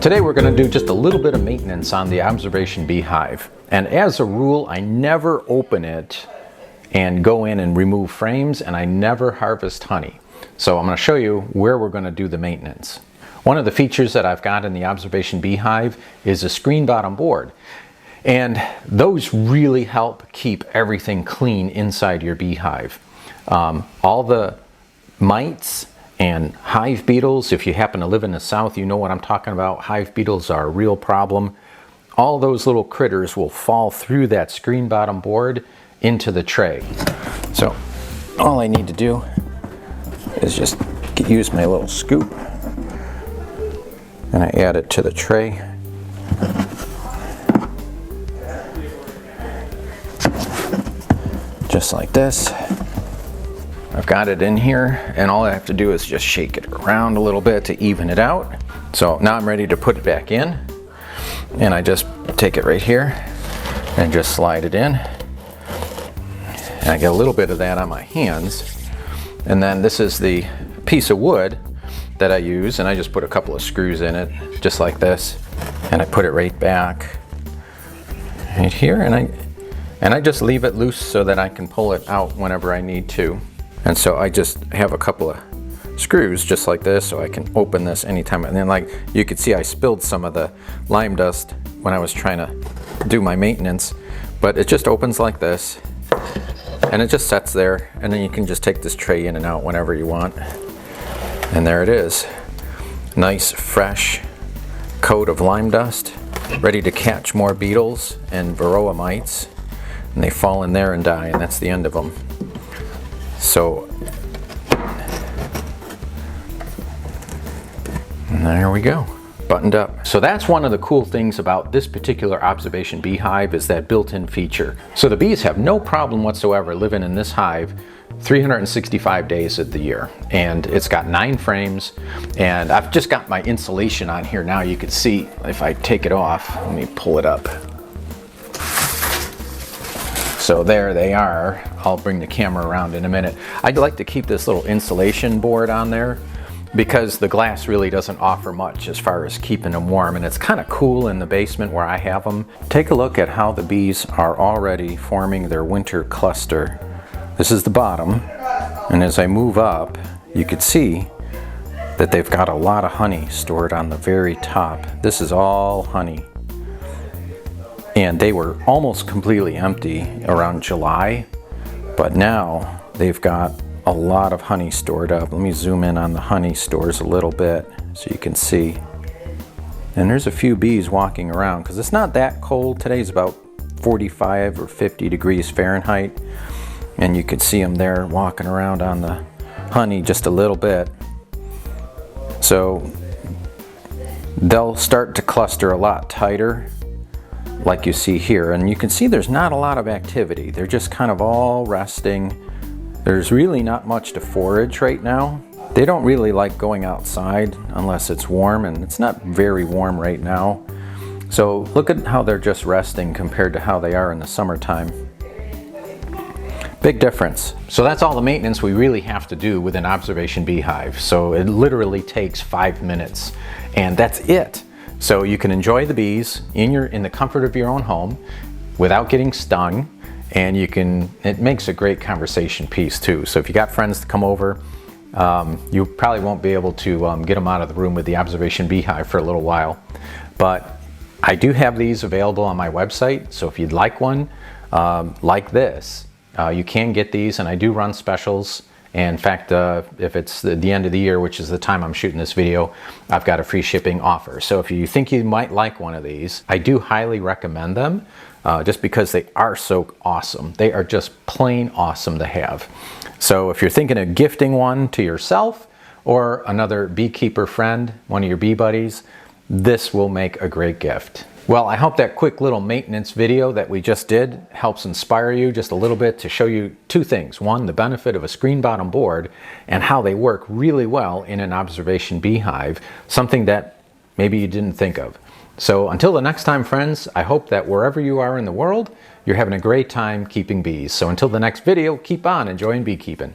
Today we're going to do just a little bit of maintenance on the observation beehive. And as a rule, I never open it and go in and remove frames, and I never harvest honey. So I'm going to show you where we're going to do the maintenance. One of the features that I've got in the observation beehive is a screen bottom board. And those really help keep everything clean inside your beehive. All the mites and hive beetles, if you happen to live in the South, you know what I'm talking about. Hive beetles are a real problem. All those little critters will fall through that screen bottom board into the tray. So all I need to do is just use my little scoop and I add it to the tray. Just like this. I've got it in here, and all I have to do is just shake it around a little bit to even it out. So now I'm ready to put it back in, and I just take it right here and just slide it in. And I get a little bit of that on my hands. And then this is the piece of wood that I use, and I just put a couple of screws in it, just like this, and I put it right back right here, and I just leave it loose so that I can pull it out whenever I need to. And so I just have a couple of screws just like this, so I can open this anytime. And then, like you could see, I spilled some of the lime dust when I was trying to do my maintenance, but it just opens like this, and it just sets there, and then you can just take this tray in and out whenever you want. And there it is. Nice fresh coat of lime dust, ready to catch more beetles and varroa mites. And they fall in there and die, and that's the end of them. So and there we go, buttoned up. So that's one of the cool things about this particular observation beehive, is that built-in feature. So the bees have no problem whatsoever living in this hive 365 days of the year. And it's got 9 frames, and I've just got my insulation on here now. You can see if I take it off, let me pull it up. So there they are. I'll bring the camera around in a minute. I'd like to keep this little insulation board on there because the glass really doesn't offer much as far as keeping them warm, and it's kind of cool in the basement where I have them. Take a look at how the bees are already forming their winter cluster. This is the bottom, and as I move up, you could see that they've got a lot of honey stored on the very top. This is all honey. And they were almost completely empty around July, but now they've got a lot of honey stored up. Let me zoom in on the honey stores a little bit so you can see. And there's a few bees walking around because it's not that cold. Today's about 45 or 50 degrees Fahrenheit. And you could see them there walking around on the honey just a little bit. So they'll start to cluster a lot tighter, like you see here, and you can see there's not a lot of activity. They're just kind of all resting. There's really not much to forage right now. They don't really like going outside unless it's warm, and it's not very warm right now. So look at how they're just resting compared to how they are in the summertime. Big difference. So that's all the maintenance we really have to do with an observation beehive. So it literally takes 5 minutes, and that's it. So you can enjoy the bees in the comfort of your own home without getting stung, and it makes a great conversation piece too. So if you got friends to come over, you probably won't be able to get them out of the room with the observation beehive for a little while. But I do have these available on my website, so if you'd like one like this, you can get these, and I do run specials. And in fact, if it's the end of the year, which is the time I'm shooting this video, I've got a free shipping offer. So if you think you might like one of these, I do highly recommend them just because they are so awesome. They are just plain awesome to have. So if you're thinking of gifting one to yourself or another beekeeper friend, one of your bee buddies, this will make a great gift. Well, I hope that quick little maintenance video that we just did helps inspire you just a little bit to show you 2 things. One, the benefit of a screen bottom board and how they work really well in an observation beehive, something that maybe you didn't think of. So until the next time, friends, I hope that wherever you are in the world, you're having a great time keeping bees. So until the next video, keep on enjoying beekeeping.